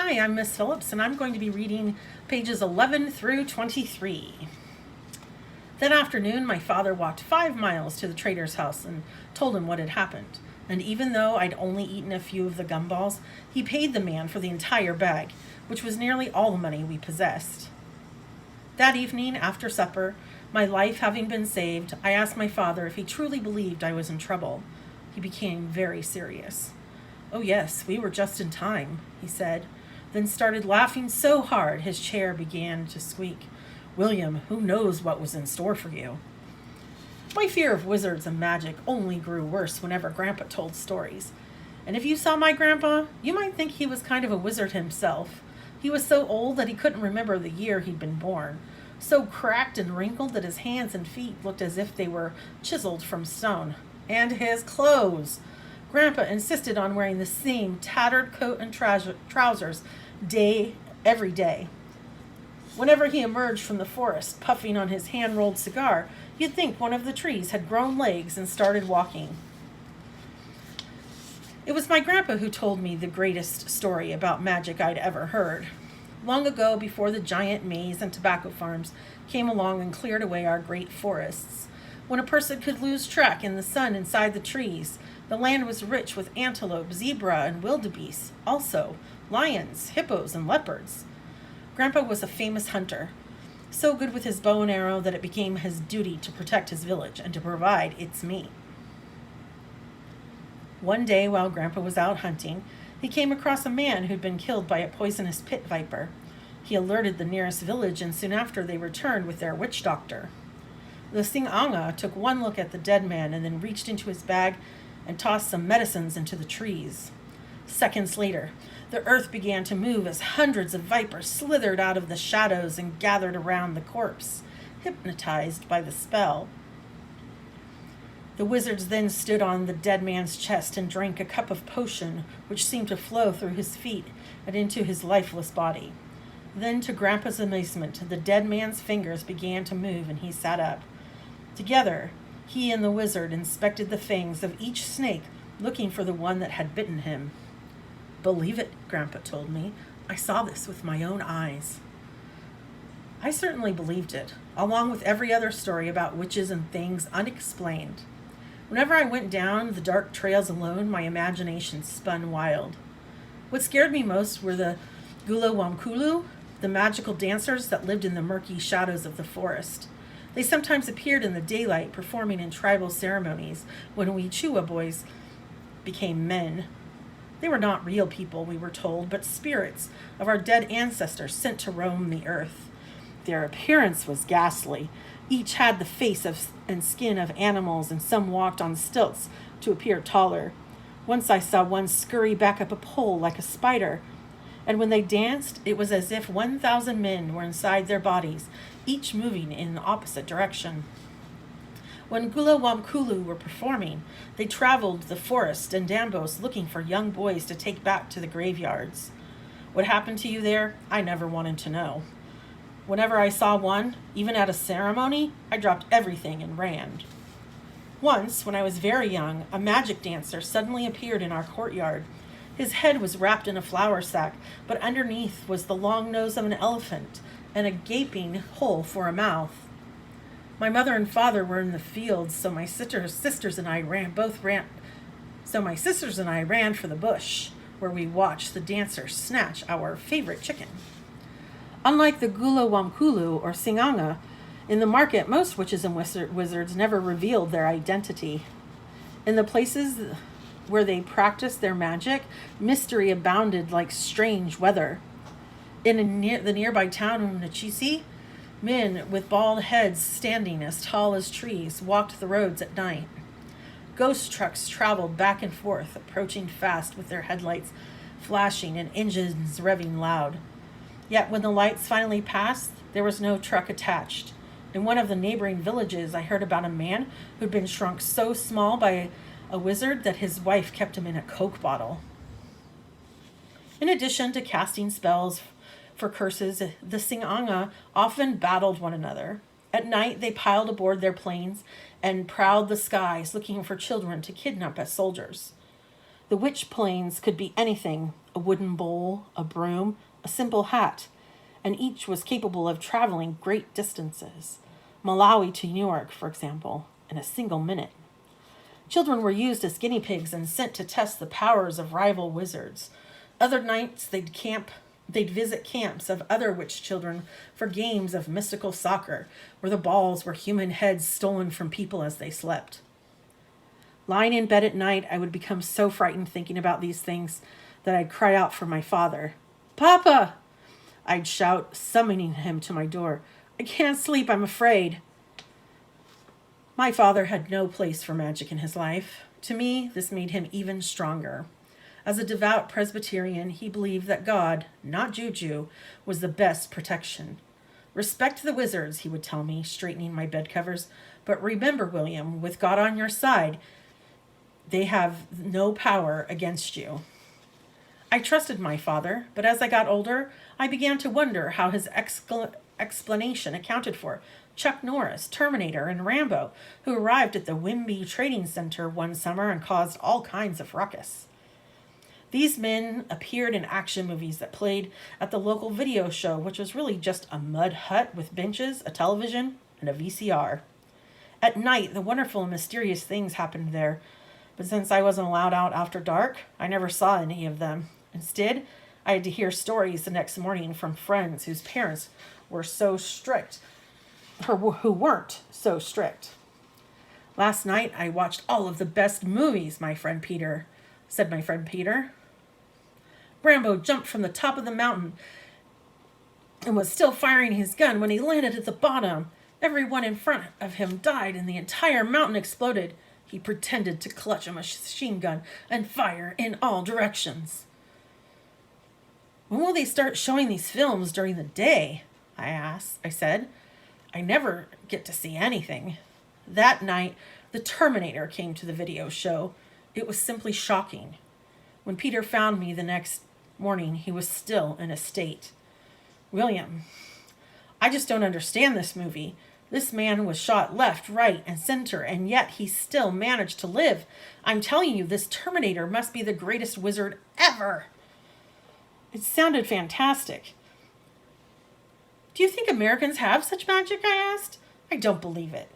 Hi, I'm Miss Phillips, and I'm going to be reading pages 11 through 23. That afternoon, my father walked 5 miles to the trader's house and told him what had happened. And even though I'd only eaten a few of the gumballs, he paid the man for the entire bag, which was nearly all the money we possessed. That evening, after supper, my life having been saved, I asked my father if he truly believed I was in trouble. He became very serious. "Oh yes, we were just in time," he said, then started laughing so hard his chair began to squeak. "William, who knows what was in store for you?" My fear of wizards and magic only grew worse whenever Grandpa told stories. And if you saw my grandpa, you might think he was kind of a wizard himself. He was so old that he couldn't remember the year he'd been born, so cracked and wrinkled that his hands and feet looked as if they were chiseled from stone. And his clothes! Grandpa insisted on wearing the same tattered coat and trousers every day. Whenever he emerged from the forest, puffing on his hand-rolled cigar, you'd think one of the trees had grown legs and started walking. It was my grandpa who told me the greatest story about magic I'd ever heard. Long ago, before the giant maize and tobacco farms came along and cleared away our great forests, when a person could lose track in the sun inside the trees, the land was rich with antelope, zebra, and wildebeest, also lions, hippos, and leopards. Grandpa was a famous hunter, so good with his bow and arrow that it became his duty to protect his village and to provide its meat. One day, while Grandpa was out hunting, he came across a man who'd been killed by a poisonous pit viper. He alerted the nearest village, and soon after they returned with their witch doctor. The Sing'anga took one look at the dead man and then reached into his bag and tossed some medicines into the trees. Seconds later, the earth began to move as hundreds of vipers slithered out of the shadows and gathered around the corpse, hypnotized by the spell. The wizards then stood on the dead man's chest and drank a cup of potion, which seemed to flow through his feet and into his lifeless body. Then, to Grandpa's amazement, the dead man's fingers began to move and he sat up. Together, he and the wizard inspected the fangs of each snake, looking for the one that had bitten him. "Believe it," Grandpa told me. "I saw this with my own eyes." I certainly believed it, along with every other story about witches and things unexplained. Whenever I went down the dark trails alone, my imagination spun wild. What scared me most were the Gulawamkulu, the magical dancers that lived in the murky shadows of the forest. They sometimes appeared in the daylight, performing in tribal ceremonies when we Chua boys became men. They were not real people, we were told, but spirits of our dead ancestors sent to roam the earth. Their appearance was ghastly. Each had the face and skin of animals, and some walked on stilts to appear taller. Once I saw one scurry back up a pole like a spider, and when they danced, it was as if 1,000 men were inside their bodies, each moving in the opposite direction. When Gulawamkulu were performing, they traveled the forest and dambos looking for young boys to take back to the graveyards. What happened to you there, I never wanted to know. Whenever I saw one, even at a ceremony, I dropped everything and ran. Once, when I was very young, a magic dancer suddenly appeared in our courtyard. His head was wrapped in a flour sack, but underneath was the long nose of an elephant and a gaping hole for a mouth. My mother and father were in the fields, so my sisters and I ran for the bush, where we watched the dancer snatch our favorite chicken. Unlike the Gulawamkulu or Sing'anga, in the market, most witches and wizards never revealed their identity. In the places where they practiced their magic, mystery abounded like strange weather. In the nearby town of Nachisi, men with bald heads standing as tall as trees walked the roads at night. Ghost trucks traveled back and forth, approaching fast with their headlights flashing and engines revving loud. Yet when the lights finally passed, there was no truck attached. In one of the neighboring villages, I heard about a man who'd been shrunk so small by a wizard that his wife kept him in a Coke bottle. In addition to casting spells for curses, the Sing'anga often battled one another. At night, they piled aboard their planes and prowled the skies looking for children to kidnap as soldiers. The witch planes could be anything, a wooden bowl, a broom, a simple hat, and each was capable of traveling great distances. Malawi to New York, for example, in a single minute. Children were used as guinea pigs and sent to test the powers of rival wizards. Other nights they'd visit camps of other witch children for games of mystical soccer, where the balls were human heads stolen from people as they slept. Lying in bed at night, I would become so frightened thinking about these things that I'd cry out for my father. "Papa!" I'd shout, summoning him to my door. "I can't sleep, I'm afraid." My father had no place for magic in his life. To me, this made him even stronger. As a devout Presbyterian, he believed that God, not juju, was the best protection. "Respect the wizards," he would tell me, straightening my bed covers. "But remember, William, with God on your side, they have no power against you." I trusted my father, but as I got older, I began to wonder how his explanation accounted for Chuck Norris, Terminator, and Rambo, who arrived at the Wimby Trading Center one summer and caused all kinds of ruckus. These men appeared in action movies that played at the local video show, which was really just a mud hut with benches, a television, and a VCR. At night, the wonderful and mysterious things happened there, but since I wasn't allowed out after dark, I never saw any of them. Instead, I had to hear stories the next morning from friends whose parents were so strict, or who weren't so strict. "Last night, I watched all of the best movies, said my friend Peter. Rambo jumped from the top of the mountain and was still firing his gun when he landed at the bottom. Everyone in front of him died and the entire mountain exploded. He pretended to clutch a machine gun and fire in all directions." "When will they start showing these films during the day?" I said. "I never get to see anything." That night, the Terminator came to the video show. It was simply shocking. When Peter found me the next morning, he was still in a state. "William, I just don't understand this movie. This man was shot left, right, and center, and yet he still managed to live. I'm telling you, this Terminator must be the greatest wizard ever." It sounded fantastic. "Do you think Americans have such magic?" I asked. "I don't believe it."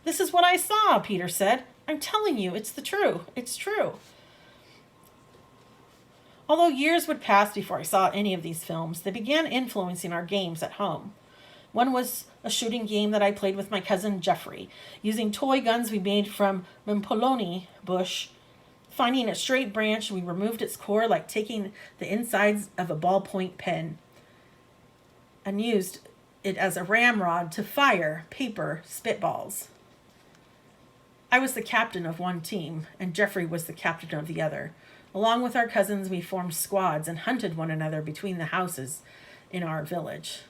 "This is what I saw," Peter said. "I'm telling you, it's true. Although years would pass before I saw any of these films, they began influencing our games at home. One was a shooting game that I played with my cousin Jeffrey, using toy guns we made from Mempoloni bush. Finding a straight branch, we removed its core like taking the insides of a ballpoint pen, and used it as a ramrod to fire paper spitballs. I was the captain of one team, and Jeffrey was the captain of the other. Along with our cousins, we formed squads and hunted one another between the houses in our village.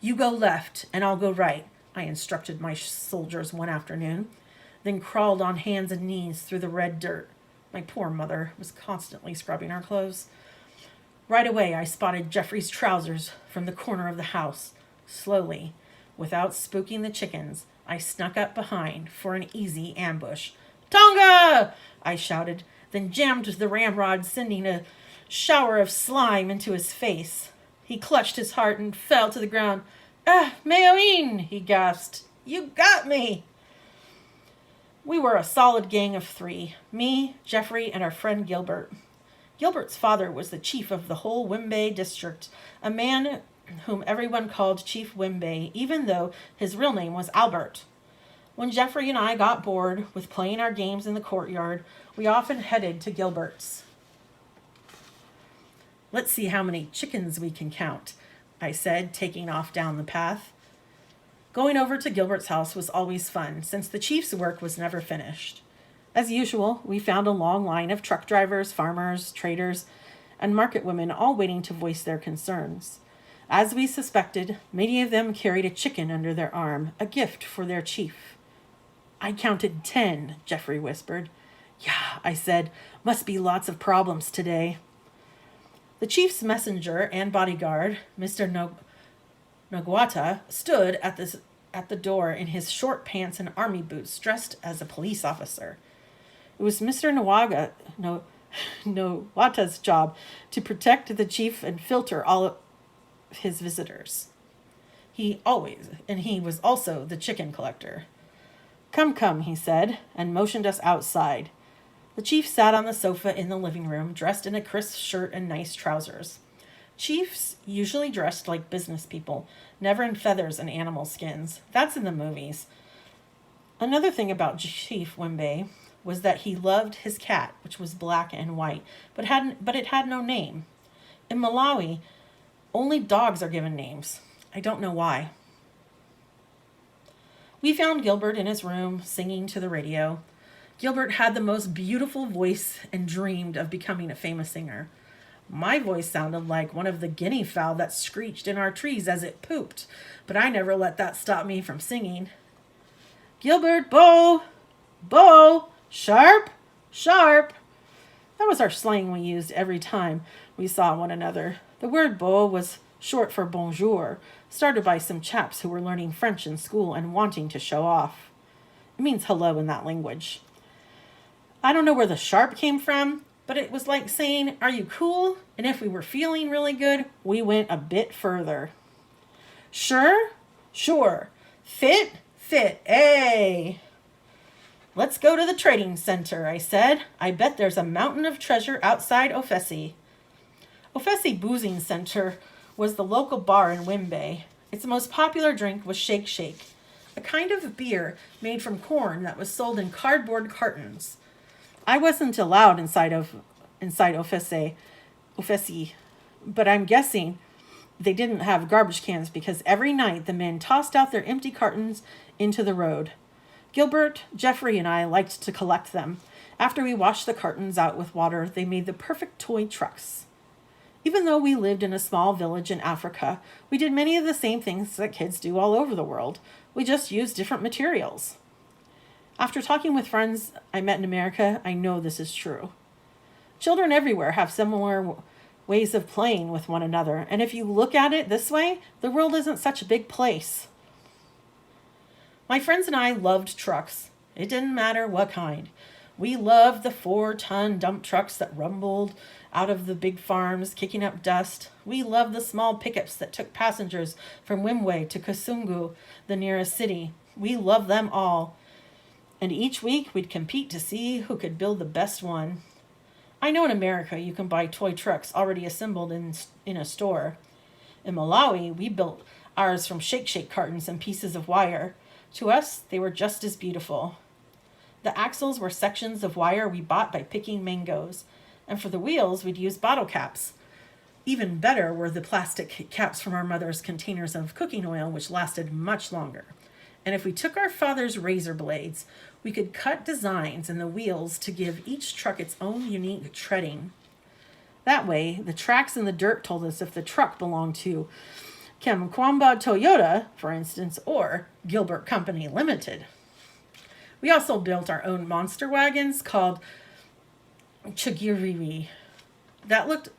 "You go left, and I'll go right," I instructed my soldiers one afternoon, then crawled on hands and knees through the red dirt. My poor mother was constantly scrubbing our clothes. Right away, I spotted Jeffrey's trousers from the corner of the house. Slowly, without spooking the chickens, I snuck up behind for an easy ambush. "Tonga!" I shouted, then jammed the ramrod, sending a shower of slime into his face. He clutched his heart and fell to the ground. "Ah, Mayoine!" he gasped. "You got me!" We were a solid gang of 3, me, Jeffrey, and our friend Gilbert. Gilbert's father was the chief of the whole Wimbe district, a man whom everyone called Chief Wimbe, even though his real name was Albert. When Jeffrey and I got bored with playing our games in the courtyard, we often headed to Gilbert's. "Let's see how many chickens we can count," I said, taking off down the path. Going over to Gilbert's house was always fun, since the chief's work was never finished. As usual, we found a long line of truck drivers, farmers, traders, and market women all waiting to voice their concerns. As we suspected, many of them carried a chicken under their arm, a gift for their chief. "I counted 10, Jeffrey whispered. "Yeah," I said, "must be lots of problems today." The chief's messenger and bodyguard, Mr. Nagwata, stood at the door in his short pants and army boots, dressed as a police officer. It was Mr. Nowata's job to protect the chief and filter all of his visitors. He was also the chicken collector. Come, come, he said, and motioned us outside. The chief sat on the sofa in the living room, dressed in a crisp shirt and nice trousers. Chiefs usually dressed like business people, never in feathers and animal skins. That's in the movies. Another thing about Chief Wimbe was that he loved his cat, which was black and white, but it had no name. In Malawi, only dogs are given names. I don't know why. We found Gilbert in his room, singing to the radio. Gilbert had the most beautiful voice and dreamed of becoming a famous singer. My voice sounded like one of the guinea fowl that screeched in our trees as it pooped, but I never let that stop me from singing. Gilbert, bow, bow, sharp, sharp. That was our slang we used every time we saw one another. The word beau was short for bonjour, started by some chaps who were learning French in school and wanting to show off. It means hello in that language. I don't know where the sharp came from, but it was like saying, are you cool? And if we were feeling really good, we went a bit further. Sure? Sure. Fit? Fit. Hey! Let's go to the trading center, I said. I bet there's a mountain of treasure outside Ofesi. Ofesi Boozing Center was the local bar in Wimbe. Its most popular drink was Shake Shake, a kind of beer made from corn that was sold in cardboard cartons. I wasn't allowed inside Ofesi, but I'm guessing they didn't have garbage cans because every night the men tossed out their empty cartons into the road. Gilbert, Jeffrey, and I liked to collect them. After we washed the cartons out with water, they made the perfect toy trucks. Even though we lived in a small village in Africa, we did many of the same things that kids do all over the world. We just used different materials. After talking with friends I met in America, I know this is true. Children everywhere have similar ways of playing with one another, and if you look at it this way, the world isn't such a big place. My friends and I loved trucks. It didn't matter what kind. We loved the 4-ton dump trucks that rumbled out of the big farms, kicking up dust. We loved the small pickups that took passengers from Wimwe to Kasungu, the nearest city. We loved them all. And each week we'd compete to see who could build the best one. I know in America you can buy toy trucks already assembled in a store. In Malawi, we built ours from Shake Shake cartons and pieces of wire. To us, they were just as beautiful. The axles were sections of wire we bought by picking mangoes, and for the wheels, we'd use bottle caps. Even better were the plastic caps from our mother's containers of cooking oil, which lasted much longer. And if we took our father's razor blades, we could cut designs in the wheels to give each truck its own unique treading. That way, the tracks in the dirt told us if the truck belonged to Kamkwamba Toyota, for instance, or Gilbert Company Limited. We also built our own monster wagons called Chigiriri that looked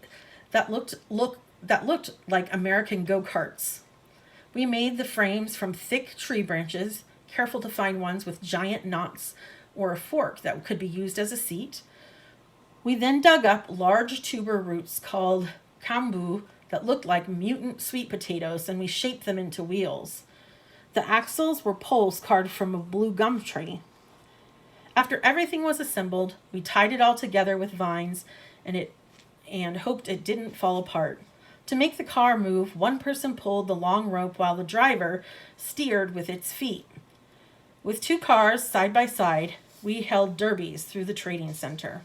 like American go-karts. We made the frames from thick tree branches, careful to find ones with giant knots or a fork that could be used as a seat. We then dug up large tuber roots called kambu that looked like mutant sweet potatoes, and we shaped them into wheels. The axles were poles carved from a blue gum tree. After everything was assembled, we tied it all together with vines and hoped it didn't fall apart. To make the car move, one person pulled the long rope while the driver steered with its feet. With 2 cars side by side, we held derbies through the trading center.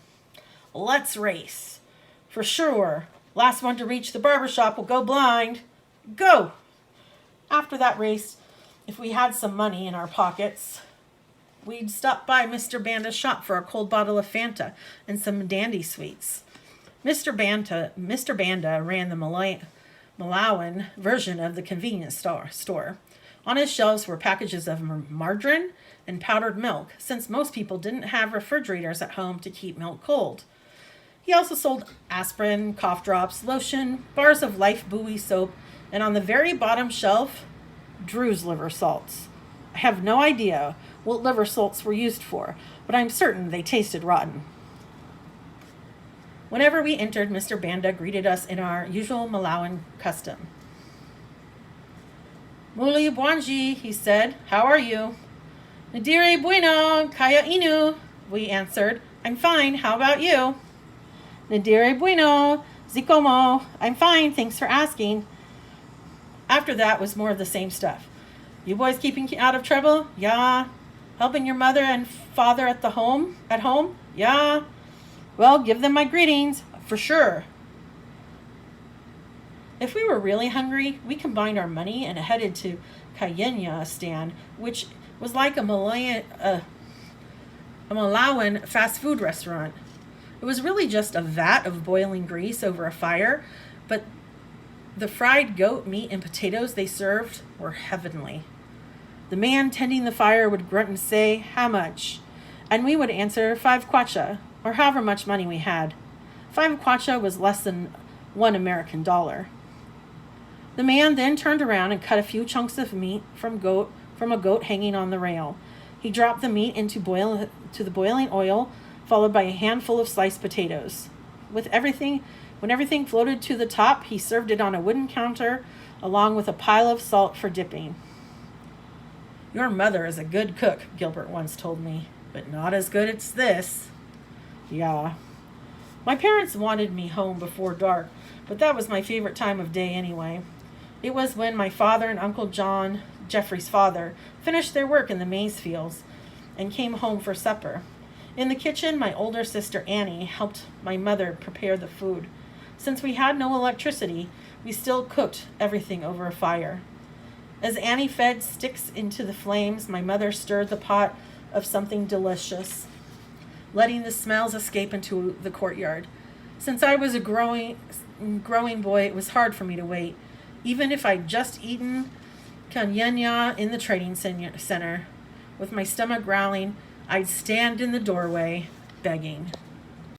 Let's race. For sure. Last one to reach the barber shop will go blind. Go! After that race, if we had some money in our pockets, we'd stop by Mr. Banda's shop for a cold bottle of Fanta and some dandy sweets. Mr. Banda ran the Malawian version of the convenience store. On his shelves were packages of margarine and powdered milk, since most people didn't have refrigerators at home to keep milk cold. He also sold aspirin, cough drops, lotion, bars of Life Buoy soap, and on the very bottom shelf, Drew's liver salts. I have no idea what liver salts were used for, but I'm certain they tasted rotten. Whenever we entered, Mr. Banda greeted us in our usual Malawan custom. Muli Buanji, he said. How are you? Nadire bueno, kaya inu, we answered. I'm fine, how about you? Nadire bueno, zikomo, I'm fine, thanks for asking. After that was more of the same stuff. You boys keeping out of trouble? Yeah. Helping your mother and father at home? Yeah. Well, give them my greetings, for sure. If we were really hungry, we combined our money and headed to Kayenya stand, which was like a Malawan fast food restaurant. It was really just a vat of boiling grease over a fire, but the fried goat meat and potatoes they served were heavenly. The man tending the fire would grunt and say, "How much?" And we would answer, 5 kwacha, or however much money we had. 5 kwacha was less than $1 American. The man then turned around and cut a few chunks of meat from a goat hanging on the rail. He dropped the meat into the boiling oil, followed by a handful of sliced potatoes. When everything floated to the top, he served it on a wooden counter, along with a pile of salt for dipping. Your mother is a good cook, Gilbert once told me, but not as good as this. Yeah. My parents wanted me home before dark, but that was my favorite time of day anyway. It was when my father and Uncle John, Jeffrey's father, finished their work in the maize fields and came home for supper. In the kitchen, my older sister Annie helped my mother prepare the food. Since we had no electricity, we still cooked everything over a fire. As Annie fed sticks into the flames, my mother stirred the pot of something delicious, letting the smells escape into the courtyard. Since I was a growing boy, it was hard for me to wait. Even if I'd just eaten kanyanya in the trading center, with my stomach growling, I'd stand in the doorway begging.